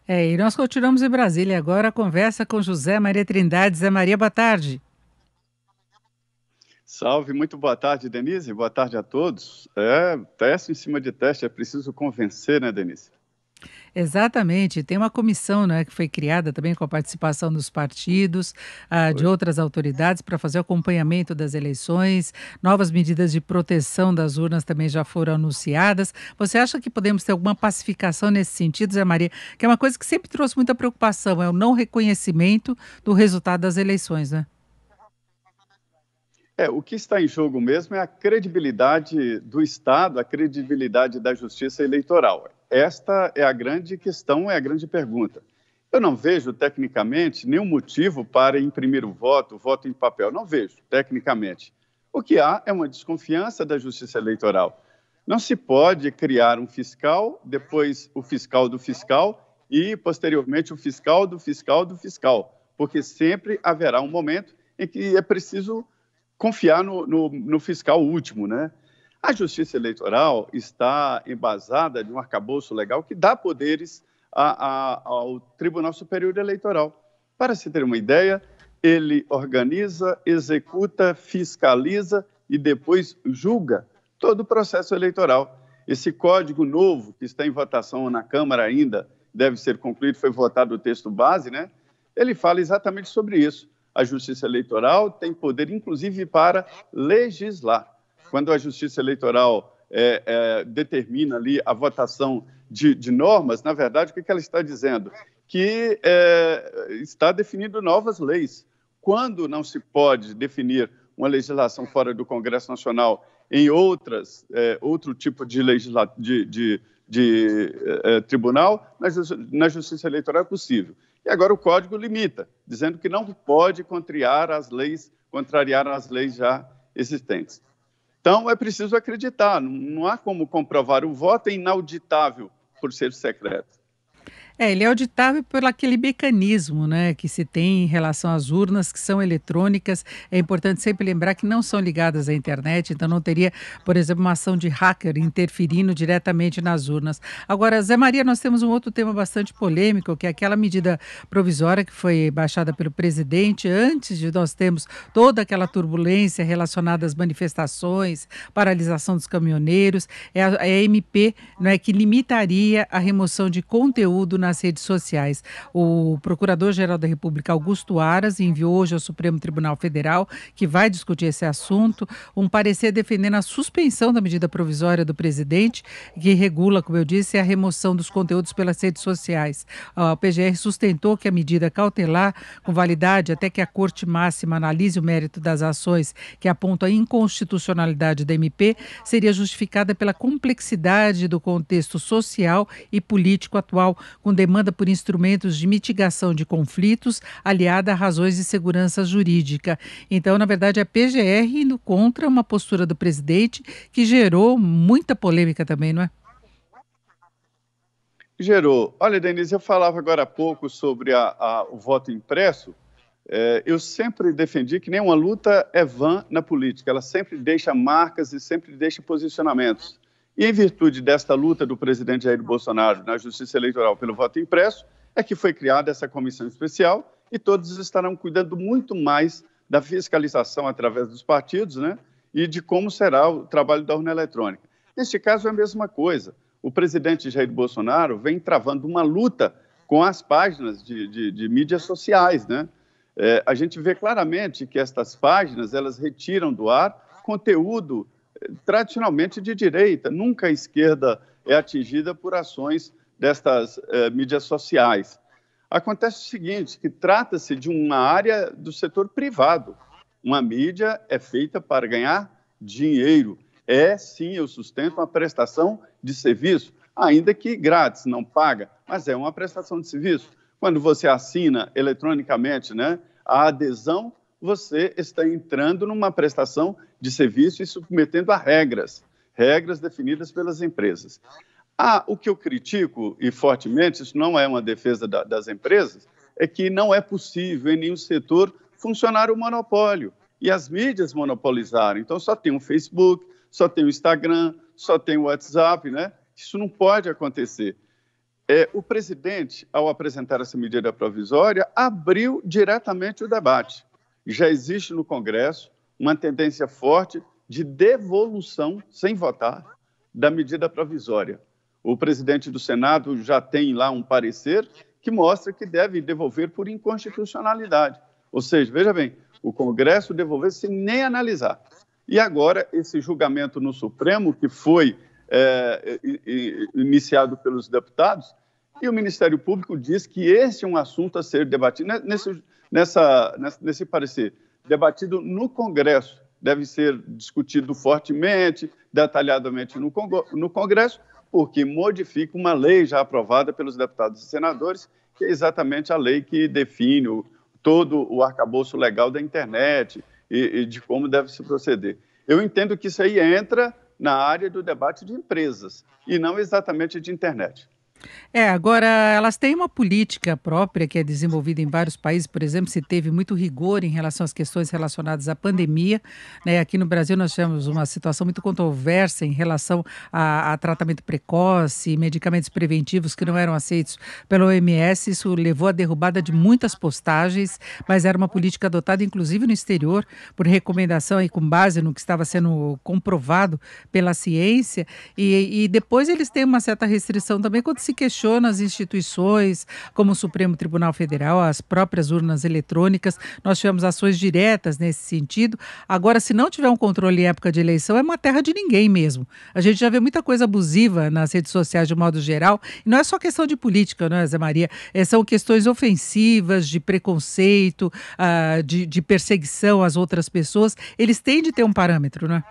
E nós continuamos em Brasília agora a conversa com José Maria Trindade. Zé Maria, boa tarde. Salve, muito boa tarde, Denise. Boa tarde a todos. Teste em cima de teste, é preciso convencer, né, Denise? Exatamente, tem uma comissão, né, que foi criada também com a participação dos partidos, de Oi. outras autoridades para fazer o acompanhamento das eleições. Novas medidas de proteção das urnas também já foram anunciadas. Você acha que podemos ter alguma pacificação nesse sentido, Zé Maria? Que é uma coisa que sempre trouxe muita preocupação, é o não reconhecimento do resultado das eleições, né? O que está em jogo mesmo é a credibilidade do Estado, a credibilidade da justiça eleitoral. Esta é a grande questão, é a grande pergunta. Eu não vejo, tecnicamente, nenhum motivo para imprimir o voto em papel. Não vejo, tecnicamente. O que há é uma desconfiança da justiça eleitoral. Não se pode criar um fiscal, depois o fiscal do fiscal e, posteriormente, o fiscal do fiscal do fiscal, porque sempre haverá um momento em que é preciso confiar no fiscal último, né? A justiça eleitoral está embasada de um arcabouço legal que dá poderes ao Tribunal Superior Eleitoral. Para se ter uma ideia, ele organiza, executa, fiscaliza e depois julga todo o processo eleitoral. Esse código novo, que está em votação na Câmara ainda, deve ser concluído, foi votado o texto base, né? Ele fala exatamente sobre isso. A Justiça Eleitoral tem poder, inclusive, para legislar. Quando a Justiça Eleitoral determina ali a votação de normas, na verdade, o que ela está dizendo? Que está definindo novas leis. Quando não se pode definir uma legislação fora do Congresso Nacional em outro tipo de tribunal, na Justiça Eleitoral é possível. E agora o Código limita, dizendo que não pode contrariar as leis já existentes. Então, é preciso acreditar, não há como comprovar. O voto é inauditável por ser secreto. Ele é auditável por aquele mecanismo, né, que se tem em relação às urnas que são eletrônicas. É importante sempre lembrar que não são ligadas à internet, então não teria, por exemplo, uma ação de hacker interferindo diretamente nas urnas. Agora, Zé Maria, nós temos um outro tema bastante polêmico, que é aquela medida provisória que foi baixada pelo presidente antes de nós termos toda aquela turbulência relacionada às manifestações, paralisação dos caminhoneiros. É a MP, não é, que limitaria a remoção de conteúdo nas redes sociais. O Procurador-Geral da República, Augusto Aras, enviou hoje ao Supremo Tribunal Federal, que vai discutir esse assunto, um parecer defendendo a suspensão da medida provisória do presidente, que regula, como eu disse, a remoção dos conteúdos pelas redes sociais. A PGR sustentou que a medida cautelar, com validade até que a Corte Máxima analise o mérito das ações que apontam a inconstitucionalidade da MP, seria justificada pela complexidade do contexto social e político atual, com demanda por instrumentos de mitigação de conflitos, aliada a razões de segurança jurídica. Então, na verdade, a PGR indo contra uma postura do presidente que gerou muita polêmica também, não é? Gerou. Olha, Denise, eu falava agora há pouco sobre o voto impresso. Eu sempre defendi que nenhuma luta é vã na política, ela sempre deixa marcas e sempre deixa posicionamentos. E em virtude desta luta do presidente Jair Bolsonaro na Justiça Eleitoral pelo voto impresso, é que foi criada essa comissão especial e todos estarão cuidando muito mais da fiscalização através dos partidos, né? E de como será o trabalho da urna eletrônica. Neste caso é a mesma coisa. O presidente Jair Bolsonaro vem travando uma luta com as páginas de mídias sociais, né? A gente vê claramente que estas páginas, elas retiram do ar conteúdo tradicionalmente de direita. Nunca a esquerda é atingida por ações destas mídias sociais. Acontece o seguinte, que trata-se de uma área do setor privado. Uma mídia é feita para ganhar dinheiro. Sim, eu sustento uma prestação de serviço, ainda que grátis, não paga, mas é uma prestação de serviço. Quando você assina eletronicamente, né, a adesão, você está entrando numa prestação de serviço e submetendo a regras definidas pelas empresas. O que eu critico, e fortemente, isso não é uma defesa das empresas, é que não é possível em nenhum setor funcionar o monopólio e as mídias monopolizaram. Então, só tem o Facebook, só tem o Instagram, só tem o WhatsApp, né? Isso não pode acontecer. O presidente, ao apresentar essa medida provisória, abriu diretamente o debate. Já existe no Congresso uma tendência forte de devolução, sem votar, da medida provisória. O presidente do Senado já tem lá um parecer que mostra que deve devolver por inconstitucionalidade. Ou seja, veja bem, o Congresso devolveu sem nem analisar. E agora, esse julgamento no Supremo, que foi iniciado pelos deputados, e o Ministério Público diz que este é um assunto a ser debatido, nesse parecer, debatido no Congresso, deve ser discutido fortemente, detalhadamente no Congresso, porque modifica uma lei já aprovada pelos deputados e senadores, que é exatamente a lei que define todo o arcabouço legal da internet e de como deve se proceder. Eu entendo que isso aí entra na área do debate de empresas e não exatamente de internet. Agora elas têm uma política própria que é desenvolvida em vários países, por exemplo, se teve muito rigor em relação às questões relacionadas à pandemia, né? Aqui no Brasil nós tivemos uma situação muito controversa em relação a tratamento precoce, medicamentos preventivos que não eram aceitos pela OMS, isso levou à derrubada de muitas postagens, mas era uma política adotada inclusive no exterior, por recomendação e com base no que estava sendo comprovado pela ciência, e depois eles têm uma certa restrição também quando se questiona as instituições, como o Supremo Tribunal Federal, as próprias urnas eletrônicas. Nós tivemos ações diretas nesse sentido. Agora, se não tiver um controle em época de eleição, é uma terra de ninguém mesmo. A gente já vê muita coisa abusiva nas redes sociais de modo geral. E não é só questão de política, não é, Zé Maria? São questões ofensivas, de preconceito, de perseguição às outras pessoas. Eles têm de ter um parâmetro, não é?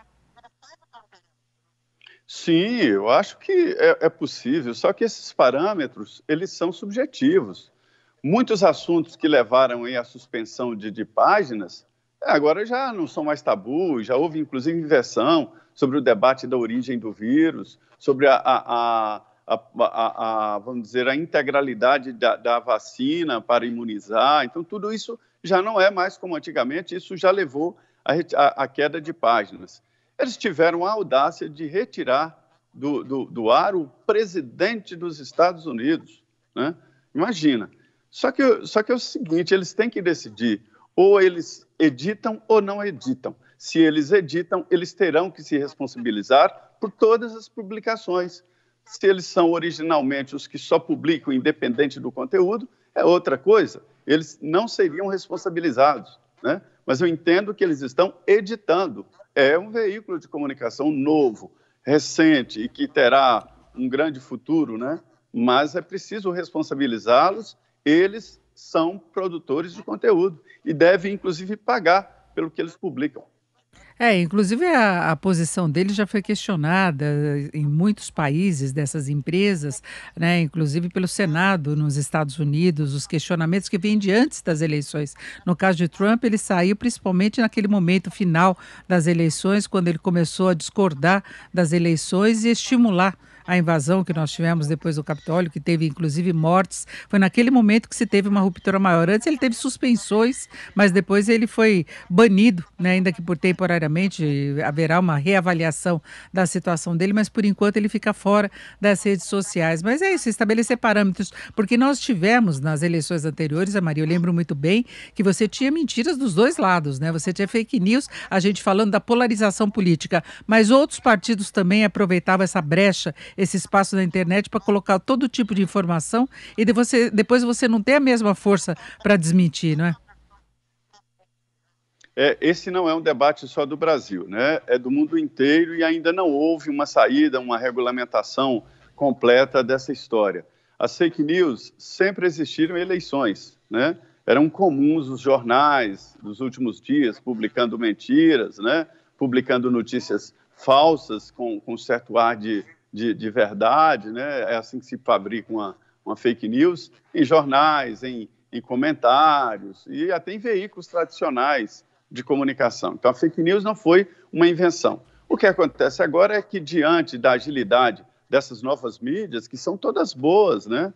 Sim, eu acho que é possível, só que esses parâmetros, eles são subjetivos. Muitos assuntos que levaram aí à suspensão de páginas, agora já não são mais tabu, já houve inclusive inversão sobre o debate da origem do vírus, sobre vamos dizer, a integralidade da vacina para imunizar. Então, tudo isso já não é mais como antigamente, isso já levou à queda de páginas. Eles tiveram a audácia de retirar do ar o presidente dos Estados Unidos, né? Imagina. Só que é o seguinte, eles têm que decidir, ou eles editam ou não editam. Se eles editam, eles terão que se responsabilizar por todas as publicações. Se eles são originalmente os que só publicam independente do conteúdo, é outra coisa. Eles não seriam responsabilizados, né? Mas eu entendo que eles estão editando. É um veículo de comunicação novo, recente e que terá um grande futuro, né? Mas é preciso responsabilizá-los. Eles são produtores de conteúdo e devem, inclusive, pagar pelo que eles publicam. Inclusive a posição dele já foi questionada em muitos países dessas empresas, né, inclusive pelo Senado nos Estados Unidos, os questionamentos que vêm de antes das eleições. No caso de Trump, ele saiu principalmente naquele momento final das eleições, quando ele começou a discordar das eleições e estimular a invasão que nós tivemos depois do Capitólio, que teve inclusive mortes. Foi naquele momento que se teve uma ruptura maior. Antes ele teve suspensões, mas depois ele foi banido, né, ainda que por temporariamente haverá uma reavaliação da situação dele, mas por enquanto ele fica fora das redes sociais. Mas é isso, estabelecer parâmetros, porque nós tivemos nas eleições anteriores, a Maria, eu lembro muito bem, que você tinha mentiras dos dois lados, né? Você tinha fake news, a gente falando da polarização política, mas outros partidos também aproveitavam essa brecha, esse espaço na internet para colocar todo tipo de informação e depois você não tem a mesma força para desmentir, não é? Esse não é um debate só do Brasil, né? É do mundo inteiro e ainda não houve uma saída, uma regulamentação completa dessa história. As fake news sempre existiram em eleições, né? Eram comuns os jornais dos últimos dias publicando mentiras, né? Publicando notícias falsas com certo ar de verdade, né? É assim que se fabrica uma fake news, em jornais, em comentários e até em veículos tradicionais de comunicação. Então, a fake news não foi uma invenção. O que acontece agora é que, diante da agilidade dessas novas mídias, que são todas boas, né?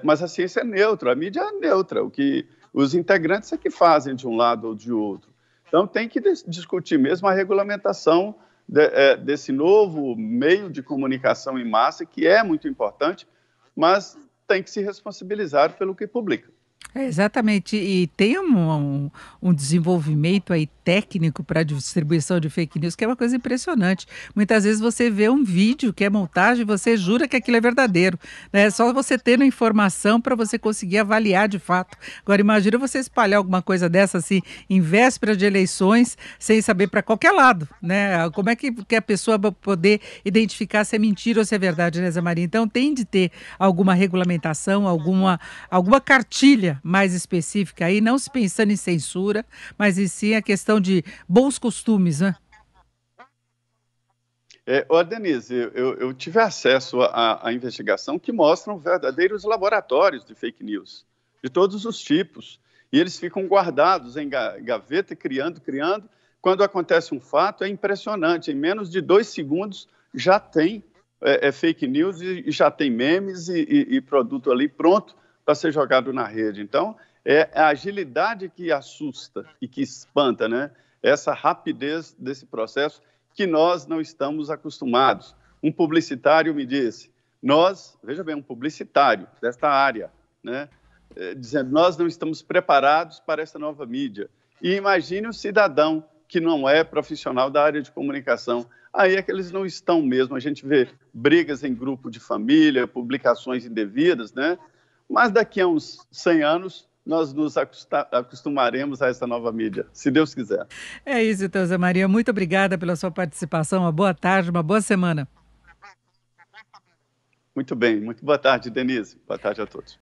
Mas a ciência é neutra, a mídia é neutra, o que os integrantes é que fazem de um lado ou de outro. Então, tem que discutir mesmo a regulamentação desse novo meio de comunicação em massa, que é muito importante, mas tem que se responsabilizar pelo que publica. É, exatamente. E tem um desenvolvimento aí técnico para distribuição de fake news que é uma coisa impressionante. Muitas vezes você vê um vídeo que é montagem e você jura que aquilo é verdadeiro, né? É só você tendo informação para você conseguir avaliar de fato. Agora, imagina você espalhar alguma coisa dessa assim em véspera de eleições, sem saber para qualquer lado, né? Como é que a pessoa vai poder identificar se é mentira ou se é verdade, né, Zé Maria? Então tem de ter alguma regulamentação, alguma cartilha mais específica aí, não se pensando em censura, mas em sim a questão de bons costumes, né? Denise, eu tive acesso à investigação que mostram verdadeiros laboratórios de fake news, de todos os tipos, e eles ficam guardados em gaveta, criando. Quando acontece um fato, é impressionante, em menos de 2 segundos já tem fake news e já tem memes e produto ali pronto para ser jogado na rede. Então, é a agilidade que assusta e que espanta, né? Essa rapidez desse processo que nós não estamos acostumados. Um publicitário me disse, veja bem, um publicitário desta área, né? Dizendo, nós não estamos preparados para essa nova mídia. E imagine o cidadão que não é profissional da área de comunicação. Aí é que eles não estão mesmo. A gente vê brigas em grupo de família, publicações indevidas, né? Mas daqui a uns 100 anos, nós nos acostumaremos a essa nova mídia, se Deus quiser. É isso, então, Zé Maria. Muito obrigada pela sua participação. Uma boa tarde, uma boa semana. Muito bem. Muito boa tarde, Denise. Boa tarde a todos.